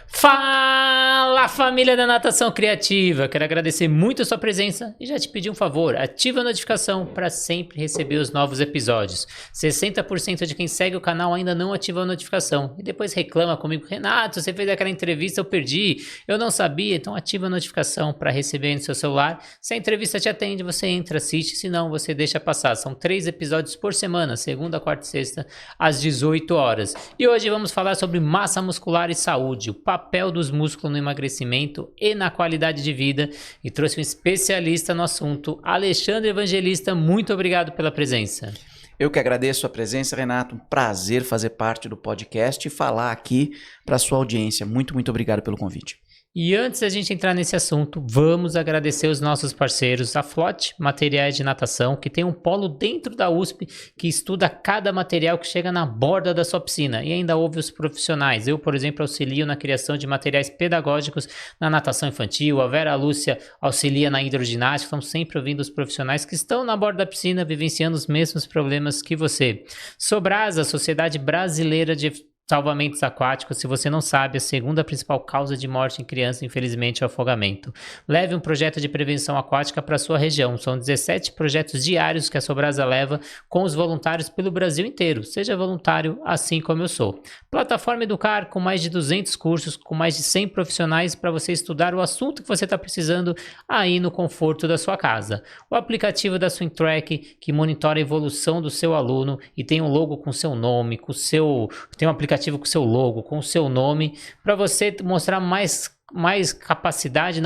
Fala, família da Natação Criativa! Quero agradecer muito a sua presença e já te pedir um favor, ativa a notificação para sempre receber os novos episódios. 60% de quem segue o canal ainda não ativa a notificação e depois reclama comigo: Renato, você fez aquela entrevista, eu perdi, eu não sabia. Então ativa a notificação para receber aí no seu celular. Se a entrevista te atende, você entra, assiste, se não, você deixa passar. São 3 episódios por semana, segunda, quarta e sexta, às 18 horas. E hoje vamos falar sobre massa muscular e saúde, o papel dos músculos no emagrecimento e na qualidade de vida, e trouxe um especialista no assunto, Alexandre Evangelista. Muito obrigado pela presença. Eu que agradeço a presença, Renato. Um prazer fazer parte do podcast e falar aqui para a sua audiência. Muito obrigado pelo convite. E antes da gente entrar nesse assunto, vamos agradecer os nossos parceiros, a Flote Materiais de Natação, que tem um polo dentro da USP que estuda cada material que chega na borda da sua piscina e ainda ouve os profissionais. Eu, por exemplo, auxilio na criação de materiais pedagógicos na natação infantil, a Vera Lúcia auxilia na hidroginástica. Estamos sempre ouvindo os profissionais que estão na borda da piscina vivenciando os mesmos problemas que você. Sobrasa, a Sociedade Brasileira de Salvamentos Aquáticos. Se você não sabe, a segunda principal causa de morte em criança, infelizmente, é o afogamento. Leve um projeto de prevenção aquática para a sua região. São 17 projetos diários que a Sobrasa leva com os voluntários pelo Brasil inteiro. Seja voluntário, assim como eu sou. Plataforma Educar, com mais de 200 cursos, com mais de 100 profissionais para você estudar o assunto que você está precisando aí no conforto da sua casa. O aplicativo da Swim Track, que monitora a evolução do seu aluno e tem um logo com seu nome, tem um aplicativo com seu logo, com o seu nome, para você mostrar mais capacidade,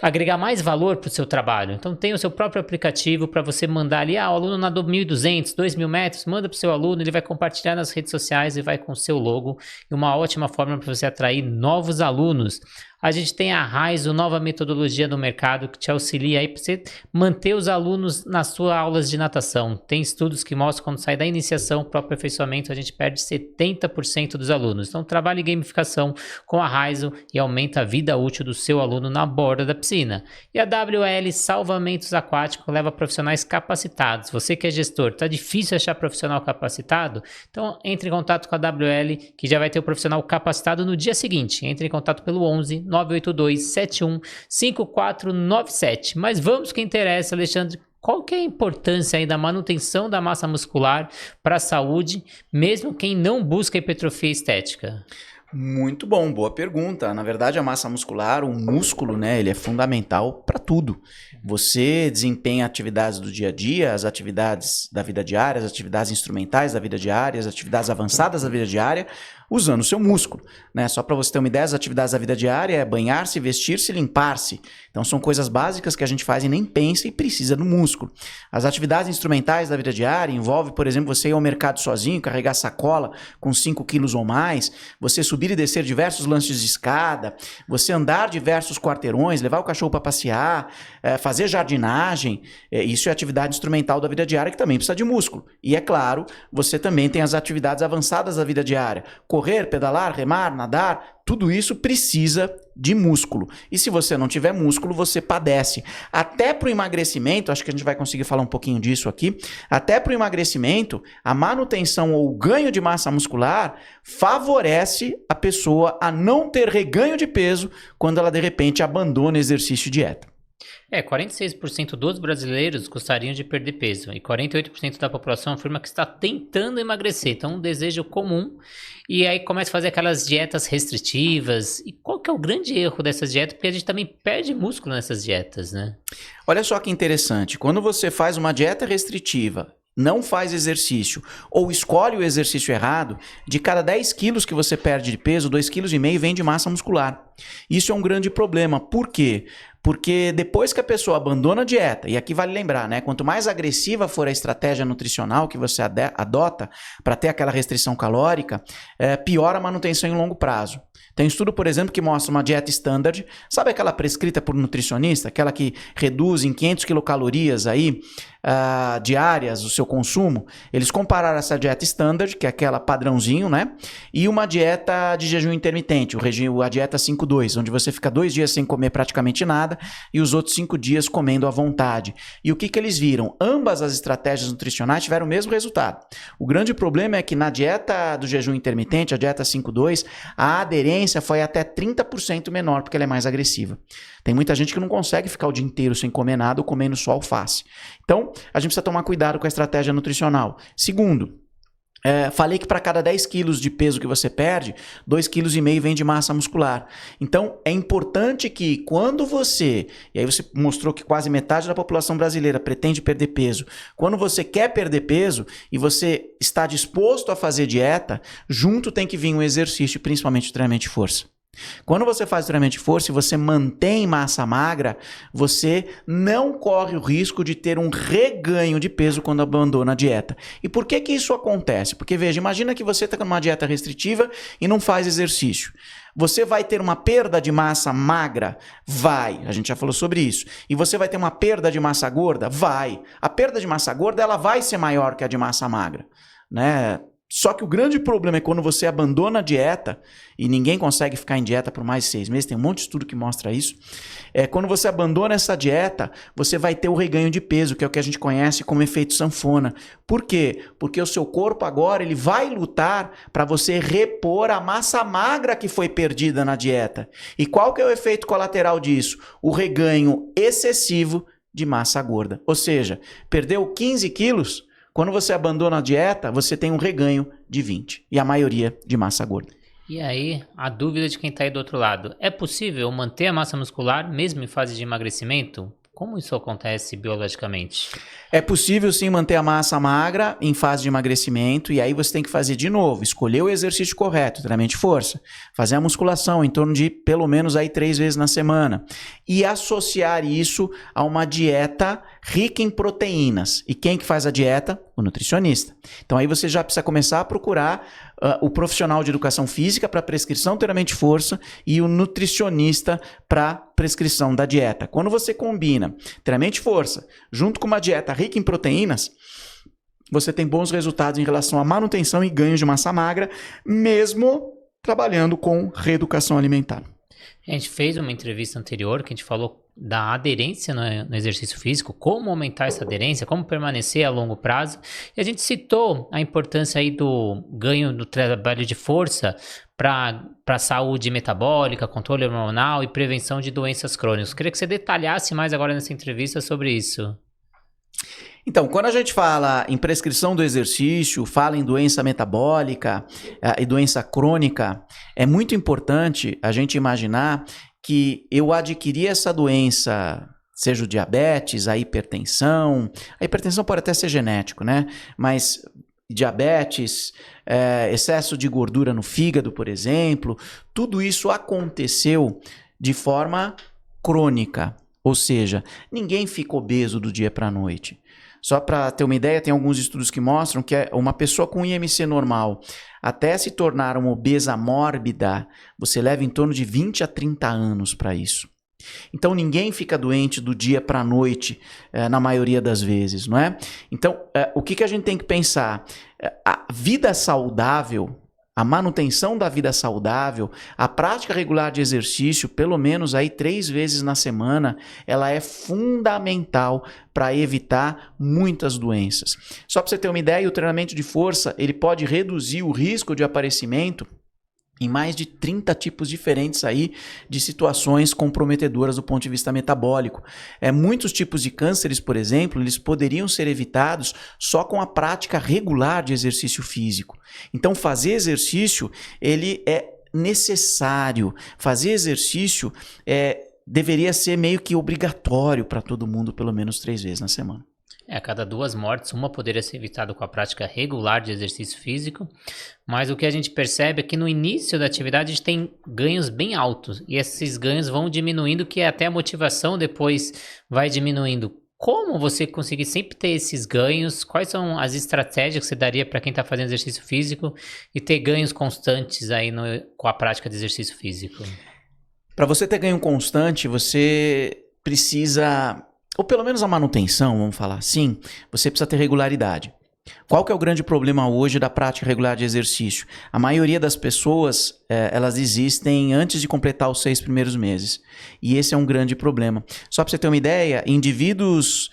agregar mais valor para o seu trabalho. Então tem o seu próprio aplicativo para você mandar ali, o aluno nadou 1.200, 2.000 metros, manda para o seu aluno, ele vai compartilhar nas redes sociais e vai com o seu logo, e uma ótima forma para você atrair novos alunos. A gente tem a Raizo, nova metodologia do mercado que te auxilia aí para você manter os alunos nas suas aulas de natação. Tem estudos que mostram que quando sai da iniciação para o aperfeiçoamento, a gente perde 70% dos alunos. Então trabalhe gamificação com a Raizo e aumenta a vida útil do seu aluno na borda da piscina. E a WL Salvamentos Aquáticos leva profissionais capacitados. Você que é gestor, está difícil achar profissional capacitado? Então entre em contato com a WL, que já vai ter o profissional capacitado no dia seguinte. Entre em contato pelo 11 982 71 5497. Mas vamos que interessa, Alexandre. Qual que é a importância aí da manutenção da massa muscular para a saúde, mesmo quem não busca hipertrofia estética? Muito bom, boa pergunta. Na verdade, a massa muscular, o músculo, né, ele é fundamental para tudo. Você desempenha atividades do dia a dia, as atividades da vida diária, as atividades instrumentais da vida diária, as atividades avançadas da vida diária, usando o seu músculo, né? Só para você ter uma ideia, as atividades da vida diária é banhar-se, vestir-se, limpar-se. Então são coisas básicas que a gente faz e nem pensa e precisa do músculo. As atividades instrumentais da vida diária envolve, por exemplo, você ir ao mercado sozinho, carregar sacola com 5 quilos ou mais, você subir e descer diversos lances de escada, você andar diversos quarteirões, levar o cachorro para passear, fazer jardinagem. Isso é atividade instrumental da vida diária que também precisa de músculo. E é claro, você também tem as atividades avançadas da vida diária. Correr, pedalar, remar, nadar, tudo isso precisa de músculo. E se você não tiver músculo, você padece. Até para o emagrecimento, acho que a gente vai conseguir falar um pouquinho disso aqui, até para o emagrecimento, a manutenção ou o ganho de massa muscular favorece a pessoa a não ter reganho de peso quando ela de repente abandona exercício e dieta. 46% dos brasileiros gostariam de perder peso e 48% da população afirma que está tentando emagrecer. Então, um desejo comum, e aí começa a fazer aquelas dietas restritivas. E qual que é o grande erro dessas dietas? Porque a gente também perde músculo nessas dietas, né? Olha só que interessante, quando você faz uma dieta restritiva, não faz exercício ou escolhe o exercício errado, de cada 10 quilos que você perde de peso, 2,5 kg vem de massa muscular. Isso é um grande problema. Por quê? Porque depois que a pessoa abandona a dieta, e aqui vale lembrar, né? Quanto mais agressiva for a estratégia nutricional que você adota para ter aquela restrição calórica, pior a manutenção em longo prazo. Tem um estudo, por exemplo, que mostra uma dieta standard, sabe aquela prescrita por nutricionista, aquela que reduz em 500 quilocalorias aí, diárias o seu consumo? Eles compararam essa dieta standard, que é aquela padrãozinho, né? E uma dieta de jejum intermitente, a dieta 5-2, onde você fica 2 dias sem comer praticamente nada dieta e os outros 5 dias comendo à vontade. E o que eles viram? Ambas as estratégias nutricionais tiveram o mesmo resultado. O grande problema é que na dieta do jejum intermitente, a dieta 5-2, a aderência foi até 30% menor, porque ela é mais agressiva. Tem muita gente que não consegue ficar o dia inteiro sem comer nada ou comendo só alface. Então, a gente precisa tomar cuidado com a estratégia nutricional. Segundo, falei que para cada 10 quilos de peso que você perde, 2,5 kg vem de massa muscular. Então, é importante que quando você, e aí você mostrou que quase metade da população brasileira pretende perder peso, quando você quer perder peso e você está disposto a fazer dieta, junto tem que vir um exercício, principalmente o treinamento de força. Quando você faz treinamento de força e você mantém massa magra, você não corre o risco de ter um reganho de peso quando abandona a dieta. E por que isso acontece? Porque, veja, imagina que você está numa dieta restritiva e não faz exercício. Você vai ter uma perda de massa magra? Vai. A gente já falou sobre isso. E você vai ter uma perda de massa gorda? Vai. A perda de massa gorda ela vai ser maior que a de massa magra, né? Só que o grande problema é quando você abandona a dieta, e ninguém consegue ficar em dieta por mais de 6 meses, tem um monte de estudo que mostra isso, quando você abandona essa dieta, você vai ter o reganho de peso, que é o que a gente conhece como efeito sanfona. Por quê? Porque o seu corpo agora ele vai lutar para você repor a massa magra que foi perdida na dieta. E qual que é o efeito colateral disso? O reganho excessivo de massa gorda. Ou seja, perdeu 15 quilos, quando você abandona a dieta, você tem um reganho de 20, e a maioria de massa gorda. E aí, a dúvida de quem está aí do outro lado, é possível manter a massa muscular mesmo em fase de emagrecimento? Como isso acontece biologicamente? É possível sim manter a massa magra em fase de emagrecimento, e aí você tem que fazer de novo, escolher o exercício correto, treinamento de força, fazer a musculação em torno de pelo menos aí 3 vezes na semana e associar isso a uma dieta rica em proteínas. E quem que faz a dieta? O nutricionista. Então aí você já precisa começar a procurar o profissional de educação física para prescrição do treinamento de força e o nutricionista para prescrição da dieta. Quando você combina treinamento de força junto com uma dieta rica em proteínas, você tem bons resultados em relação à manutenção e ganho de massa magra, mesmo trabalhando com reeducação alimentar. A gente fez uma entrevista anterior que a gente falou da aderência no exercício físico, como aumentar essa aderência, como permanecer a longo prazo. E a gente citou a importância aí do ganho do trabalho de força para a saúde metabólica, controle hormonal e prevenção de doenças crônicas. Queria que você detalhasse mais agora nessa entrevista sobre isso. Então, quando a gente fala em prescrição do exercício, fala em doença metabólica e doença crônica, é muito importante a gente imaginar que eu adquiri essa doença, seja o diabetes, a hipertensão pode até ser genético, né? Mas diabetes, excesso de gordura no fígado, por exemplo, tudo isso aconteceu de forma crônica, ou seja, ninguém fica obeso do dia para a noite. Só para ter uma ideia, tem alguns estudos que mostram que uma pessoa com IMC normal, até se tornar uma obesa mórbida, você leva em torno de 20 a 30 anos para isso. Então, ninguém fica doente do dia para a noite, na maioria das vezes, não é? Então, o que a gente tem que pensar? A vida saudável, a manutenção da vida saudável, a prática regular de exercício, pelo menos aí 3 vezes na semana, ela é fundamental para evitar muitas doenças. Só para você ter uma ideia, o treinamento de força ele pode reduzir o risco de aparecimento em mais de 30 tipos diferentes aí de situações comprometedoras do ponto de vista metabólico. Muitos tipos de cânceres, por exemplo, eles poderiam ser evitados só com a prática regular de exercício físico. Então, fazer exercício, ele é necessário. Fazer exercício deveria ser meio que obrigatório para todo mundo, pelo menos 3 vezes na semana. A cada 2 mortes, uma poderia ser evitada com a prática regular de exercício físico, mas o que a gente percebe é que no início da atividade a gente tem ganhos bem altos, e esses ganhos vão diminuindo, que até a motivação depois vai diminuindo. Como você conseguir sempre ter esses ganhos? Quais são as estratégias que você daria para quem está fazendo exercício físico e ter ganhos constantes aí com a prática de exercício físico? Para você ter ganho constante, você precisa... ou pelo menos a manutenção, vamos falar assim, você precisa ter regularidade. Qual que é o grande problema hoje da prática regular de exercício? A maioria das pessoas, elas desistem antes de completar os 6 primeiros meses. E esse é um grande problema. Só para você ter uma ideia, indivíduos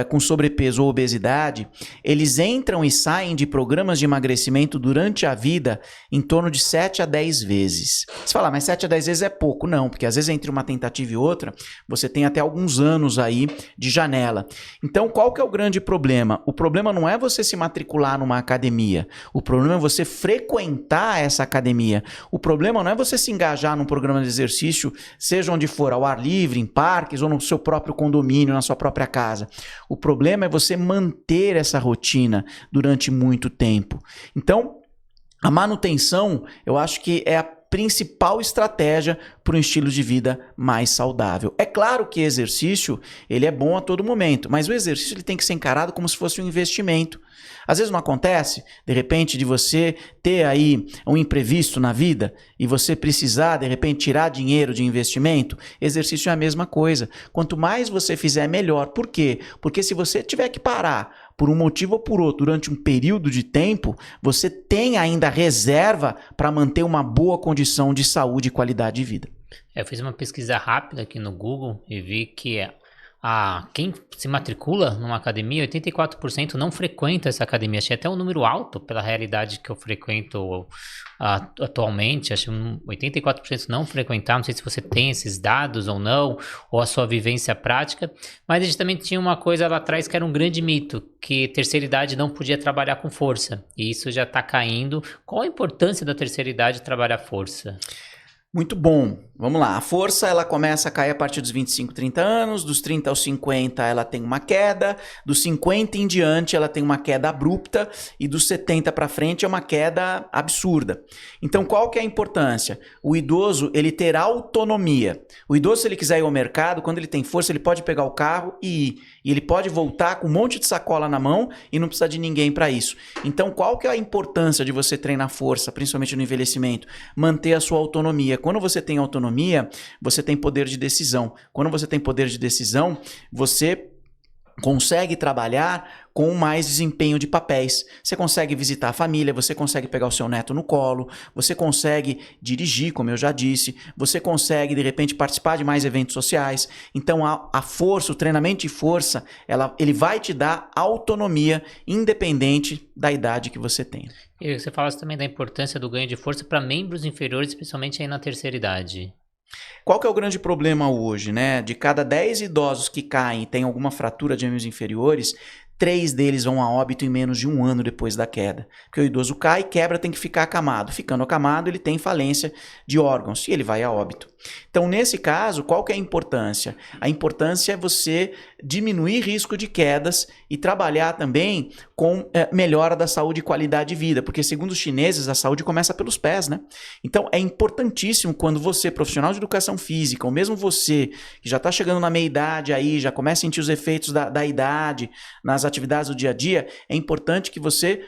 com sobrepeso ou obesidade, eles entram e saem de programas de emagrecimento durante a vida em torno de 7 a 10 vezes. Você fala, mas 7 a 10 vezes é pouco? Não, porque às vezes entre uma tentativa e outra, você tem até alguns anos aí de janela. Então, qual que é o grande problema? O problema não é você se matricular numa academia. O problema é você frequentar essa academia. O problema não é você se engajar num programa de exercício, seja onde for, ao ar livre, em parques ou no seu próprio condomínio, na sua própria casa. O problema é você manter essa rotina durante muito tempo. Então, a manutenção, eu acho que é a principal estratégia para um estilo de vida mais saudável. É claro que exercício, ele é bom a todo momento, mas o exercício ele tem que ser encarado como se fosse um investimento. Às vezes não acontece, de repente, de você ter aí um imprevisto na vida e você precisar, de repente, tirar dinheiro de investimento. Exercício é a mesma coisa. Quanto mais você fizer, melhor. Por quê? Porque se você tiver que parar por um motivo ou por outro durante um período de tempo, você tem ainda reserva para manter uma boa condição de saúde e qualidade de vida. Eu fiz uma pesquisa rápida aqui no Google e vi que quem se matricula numa academia, 84% não frequenta essa academia. Achei até um número alto pela realidade que eu frequento atualmente. Acho que 84% não frequentar. Não sei se você tem esses dados ou não, ou a sua vivência prática. Mas a gente também tinha uma coisa lá atrás que era um grande mito, que terceira idade não podia trabalhar com força. E isso já está caindo. Qual a importância da terceira idade trabalhar força? Muito bom. Vamos lá. A força ela começa a cair a partir dos 25, 30 anos. Dos 30 aos 50 ela tem uma queda. Dos 50 em diante ela tem uma queda abrupta. E dos 70 para frente é uma queda absurda. Então qual que é a importância? O idoso ele ter autonomia. O idoso, se ele quiser ir ao mercado, quando ele tem força, ele pode pegar o carro e ir. E ele pode voltar com um monte de sacola na mão e não precisa de ninguém para isso. Então qual que é a importância de você treinar força, principalmente no envelhecimento? Manter a sua autonomia. Quando você tem autonomia, você tem poder de decisão. Quando você tem poder de decisão, você consegue trabalhar com mais desempenho de papéis. Você consegue visitar a família, você consegue pegar o seu neto no colo, você consegue dirigir, como eu já disse, você consegue, de repente, participar de mais eventos sociais. Então, a força, o treinamento de força, ele vai te dar autonomia, independente da idade que você tenha. E você fala também da importância do ganho de força para membros inferiores, especialmente aí na terceira idade. Qual que é o grande problema hoje, né? De cada 10 idosos que caem e têm alguma fratura de membros inferiores, 3 deles vão a óbito em menos de 1 ano depois da queda. Porque o idoso cai, quebra, tem que ficar acamado. Ficando acamado, ele tem falência de órgãos e ele vai a óbito. Então, nesse caso, qual que é a importância? A importância é você diminuir risco de quedas e trabalhar também com melhora da saúde e qualidade de vida. Porque, segundo os chineses, a saúde começa pelos pés, né? Então, é importantíssimo quando você, profissional de educação física, ou mesmo você, que já está chegando na meia-idade aí, já começa a sentir os efeitos da idade nas atividades do dia a dia, é importante que você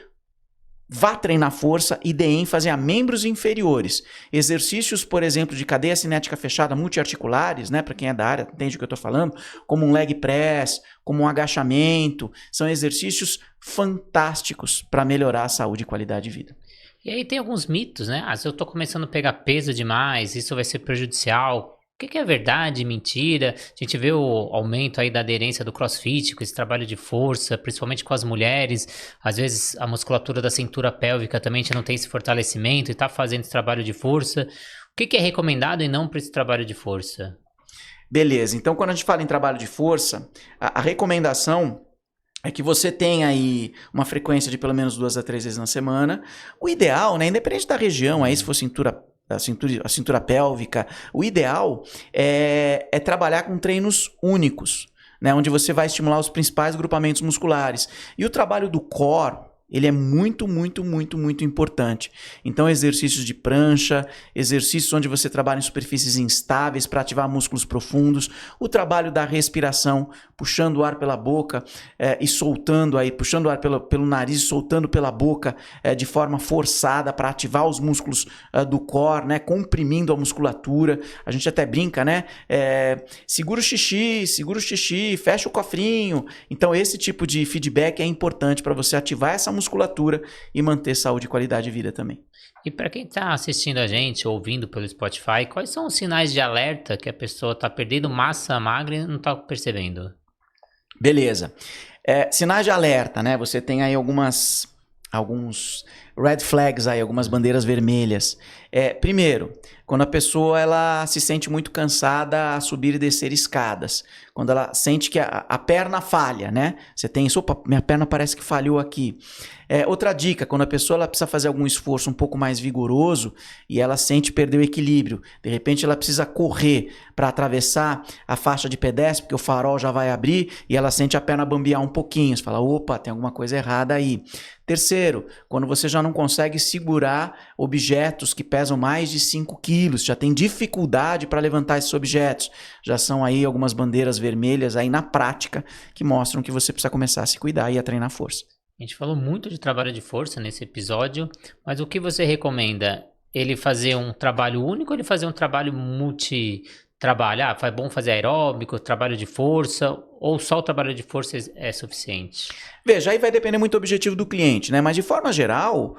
vá treinar força e dê ênfase a membros inferiores. Exercícios, por exemplo, de cadeia cinética fechada multiarticulares, né, para quem é da área, entende o que eu estou falando, como um leg press, como um agachamento, são exercícios fantásticos para melhorar a saúde e qualidade de vida. E aí tem alguns mitos, né? Se eu estou começando a pegar peso demais, isso vai ser prejudicial. O que é verdade, mentira? A gente vê o aumento aí da aderência do CrossFit, com esse trabalho de força, principalmente com as mulheres. Às vezes a musculatura da cintura pélvica também não tem esse fortalecimento e está fazendo esse trabalho de força. O que é recomendado e não para esse trabalho de força? Beleza, então quando a gente fala em trabalho de força, a recomendação é que você tenha aí uma frequência de pelo menos 2 a 3 vezes na semana. O ideal, né, independente da região, aí se for a cintura pélvica, o ideal é trabalhar com treinos únicos, né, onde você vai estimular os principais grupamentos musculares. E o trabalho do core, ele é muito, muito, muito, muito importante. Então, exercícios de prancha, exercícios onde você trabalha em superfícies instáveis para ativar músculos profundos, o trabalho da respiração, puxando o ar pela boca e soltando aí, puxando o ar pelo nariz e soltando pela boca de forma forçada para ativar os músculos do core, né, comprimindo a musculatura. A gente até brinca, né? Segura o xixi, fecha o cofrinho. Então, esse tipo de feedback é importante para você ativar essa musculatura e manter saúde e qualidade de vida também. E para quem está assistindo a gente, ouvindo pelo Spotify, quais são os sinais de alerta que a pessoa está perdendo massa magra e não está percebendo? Beleza. Sinais de alerta, né? Você tem aí alguns red flags aí, algumas bandeiras vermelhas. Primeiro, quando a pessoa ela se sente muito cansada a subir e descer escadas. Quando ela sente que a perna falha, né? Você tem isso, opa, minha perna parece que falhou aqui. Outra dica, quando a pessoa ela precisa fazer algum esforço um pouco mais vigoroso e ela sente perder o equilíbrio. De repente ela precisa correr para atravessar a faixa de pedestre, porque o farol já vai abrir e ela sente a perna bambear um pouquinho. Você fala, opa, tem alguma coisa errada aí. Terceiro, quando você já não consegue segurar objetos que pesam mais de 5 quilos, já tem dificuldade para levantar esses objetos. Já são aí algumas bandeiras vermelhas aí na prática que mostram que você precisa começar a se cuidar e a treinar força. A gente falou muito de trabalho de força nesse episódio, mas o que você recomenda? Ele fazer um trabalho único ou ele fazer um trabalho multi-trabalho? É bom fazer aeróbico, trabalho de força, ou só o trabalho de força é suficiente? Veja, aí vai depender muito do objetivo do cliente, né? Mas de forma geral,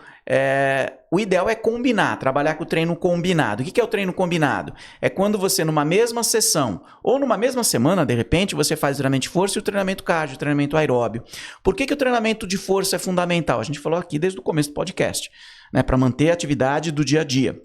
o ideal é combinar, trabalhar com o treino combinado. O que é o treino combinado? É quando você, numa mesma sessão, ou numa mesma semana, de repente, você faz o treinamento de força e o treinamento cardio, o treinamento aeróbio. Por que o treinamento de força é fundamental? A gente falou aqui desde o começo do podcast, né? Para manter a atividade do dia a dia.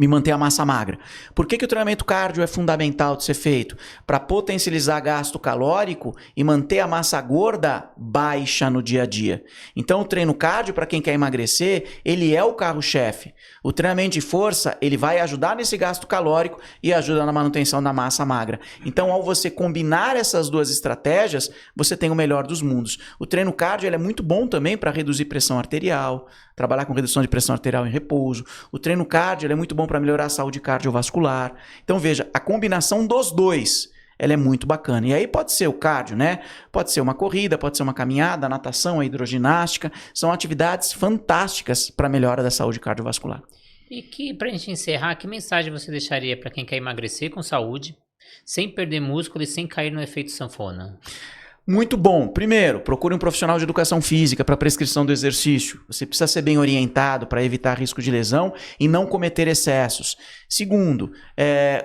Me manter a massa magra. Por que o treinamento cardio é fundamental de ser feito? Para potencializar gasto calórico e manter a massa gorda baixa no dia a dia. Então o treino cardio, para quem quer emagrecer, ele é o carro-chefe. O treinamento de força, ele vai ajudar nesse gasto calórico e ajuda na manutenção da massa magra. Então ao você combinar essas duas estratégias, você tem o melhor dos mundos. O treino cardio ele é muito bom também para reduzir pressão arterial, trabalhar com redução de pressão arterial em repouso. O treino cardio ele é muito bom para melhorar a saúde cardiovascular. Então veja, a combinação dos dois, ela é muito bacana. E aí pode ser o cardio, né? Pode ser uma corrida, pode ser uma caminhada, a natação, a hidroginástica. São atividades fantásticas para a melhora da saúde cardiovascular. E que, para a gente encerrar, que mensagem você deixaria para quem quer emagrecer com saúde, sem perder músculo e sem cair no efeito sanfona? Muito bom. Primeiro, procure um profissional de educação física para prescrição do exercício. Você precisa ser bem orientado para evitar risco de lesão e não cometer excessos. Segundo,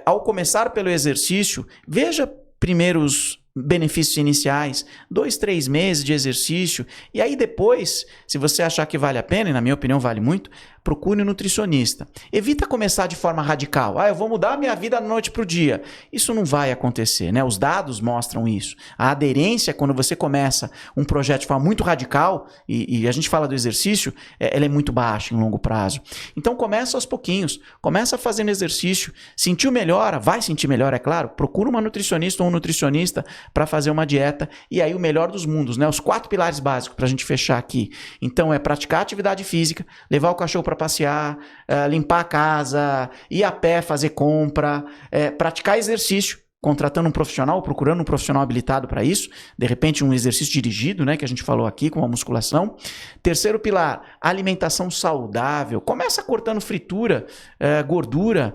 ao começar pelo exercício, veja primeiro os benefícios iniciais, 2, 3 meses de exercício, e aí depois, se você achar que vale a pena, e na minha opinião vale muito, procure um nutricionista. Evita começar de forma radical. Eu vou mudar a minha vida da noite para o dia. Isso não vai acontecer, né? Os dados mostram isso. A aderência, quando você começa um projeto de forma muito radical, e a gente fala do exercício, ela é muito baixa em longo prazo. Então começa aos pouquinhos, começa fazendo exercício, sentiu melhora, vai sentir melhor, é claro, procura uma nutricionista ou um nutricionista para fazer uma dieta, e aí o melhor dos mundos, né? Os 4 pilares básicos para a gente fechar aqui. Então é praticar atividade física, levar o cachorro para passear, limpar a casa, ir a pé, fazer compra, praticar exercício, contratando um profissional, procurando um profissional habilitado para isso, de repente um exercício dirigido, né, que a gente falou aqui, com a musculação. Terceiro pilar, alimentação saudável. Começa cortando fritura, gordura,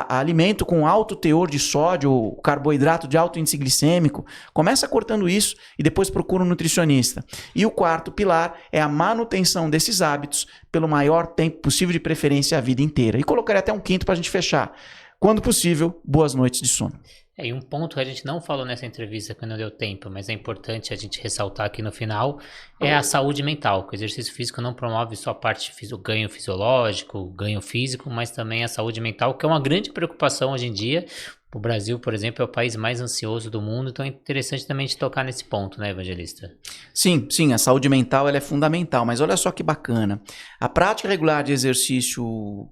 alimento com alto teor de sódio, carboidrato de alto índice glicêmico. Começa cortando isso e depois procura um nutricionista. E o quarto pilar é a manutenção desses hábitos pelo maior tempo possível, de preferência a vida inteira. E colocaria até um quinto para a gente fechar. Quando possível, boas noites de sono. E um ponto que a gente não falou nessa entrevista, que não deu tempo, mas é importante a gente ressaltar aqui no final, é a saúde mental, que o exercício físico não promove só a parte do ganho fisiológico, ganho físico, mas também a saúde mental, que é uma grande preocupação hoje em dia. O Brasil, por exemplo, é o país mais ansioso do mundo, então é interessante também a gente tocar nesse ponto, né, Evangelista? Sim, a saúde mental ela é fundamental, mas olha só que bacana. A prática regular de exercício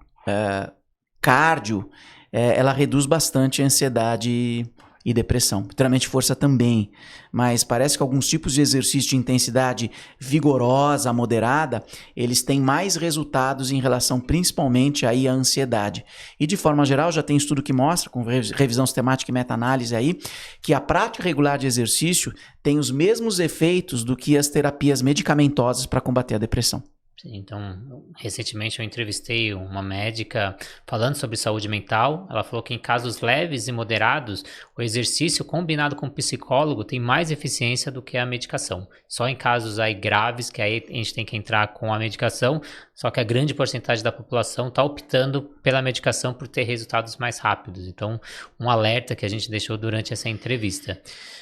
cardio, ela reduz bastante a ansiedade e depressão. Treinamento de força também, mas parece que alguns tipos de exercício de intensidade vigorosa, moderada, eles têm mais resultados em relação principalmente aí à ansiedade. E de forma geral, já tem estudo que mostra, com revisão sistemática e meta-análise aí, que a prática regular de exercício tem os mesmos efeitos do que as terapias medicamentosas para combater a depressão. Então, recentemente eu entrevistei uma médica falando sobre saúde mental. Ela falou que em casos leves e moderados, o exercício combinado com o psicólogo tem mais eficiência do que a medicação. Só em casos aí graves, que aí a gente tem que entrar com a medicação, só que a grande porcentagem da população está optando pela medicação por ter resultados mais rápidos. Então, um alerta que a gente deixou durante essa entrevista.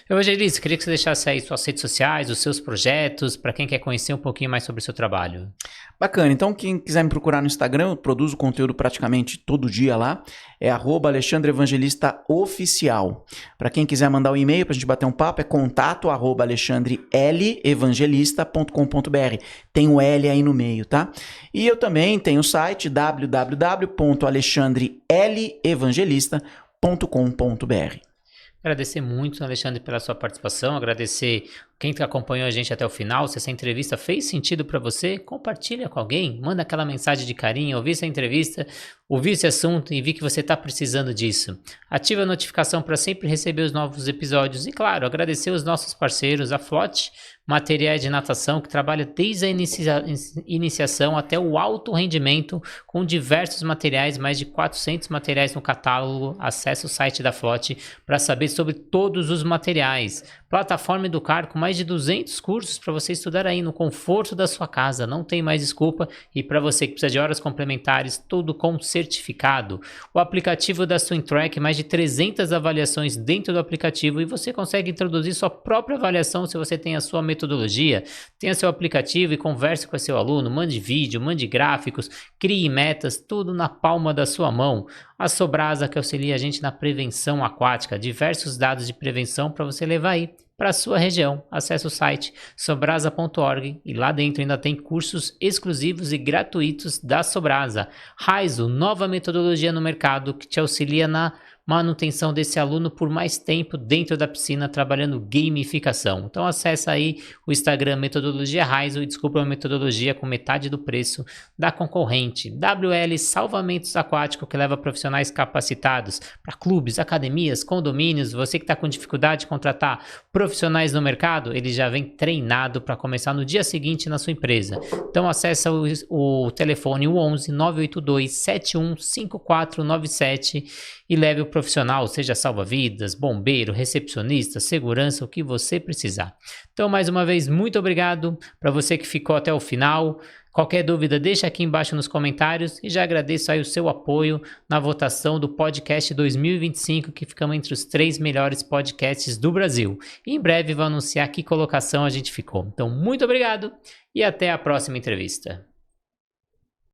Evangelista, queria que você deixasse aí suas redes sociais, os seus projetos, para quem quer conhecer um pouquinho mais sobre o seu trabalho. Bacana, então quem quiser me procurar no Instagram, eu produzo conteúdo praticamente todo dia lá, é @AlexandreEvangelista Oficial. Para quem quiser mandar um e-mail para a gente bater um papo, é contato@alexandrelevangelista.com.br. Tem o L aí no meio, tá? E eu também tenho o site www.alexandrelevangelista.com.br. Agradecer muito, Alexandre, pela sua participação, agradecer quem acompanhou a gente até o final. Se essa entrevista fez sentido para você, compartilha com alguém, manda aquela mensagem de carinho, ouvi essa entrevista, ouvi esse assunto e vi que você está precisando disso. Ativa a notificação para sempre receber os novos episódios e, claro, agradecer os nossos parceiros, a Flot Materiais de Natação, que trabalha desde a iniciação até o alto rendimento com diversos materiais, mais de 400 materiais no catálogo. Acesse o site da Flot para saber sobre todos os materiais. Plataforma Educar com mais de 200 cursos para você estudar aí no conforto da sua casa, não tem mais desculpa. E para você que precisa de horas complementares, tudo com certificado. O aplicativo da SwimTrack, mais de 300 avaliações dentro do aplicativo e você consegue introduzir sua própria avaliação se você tem a sua metodologia. Tenha seu aplicativo e converse com seu aluno, mande vídeo, mande gráficos, crie metas, tudo na palma da sua mão. A Sobrasa, que auxilia a gente na prevenção aquática, diversos dados de prevenção para você levar aí para a sua região. Acesse o site sobrasa.org e lá dentro ainda tem cursos exclusivos e gratuitos da Sobrasa. Raizo, nova metodologia no mercado que te auxilia na manutenção desse aluno por mais tempo dentro da piscina trabalhando gamificação. Então acessa aí o Instagram Metodologia Raizo e descubra uma metodologia com metade do preço da concorrente. WL Salvamentos Aquático, que leva profissionais capacitados para clubes, academias, condomínios. Você que está com dificuldade de contratar profissionais no mercado, ele já vem treinado para começar no dia seguinte na sua empresa. Então acessa o telefone 11 982 71 5497 e leve o profissional, seja salva-vidas, bombeiro, recepcionista, segurança, o que você precisar. Então, mais uma vez, muito obrigado para você que ficou até o final. Qualquer dúvida, deixa aqui embaixo nos comentários e já agradeço aí o seu apoio na votação do podcast 2025, que ficamos entre os 3 melhores podcasts do Brasil. E em breve vou anunciar que colocação a gente ficou. Então, muito obrigado e até a próxima entrevista.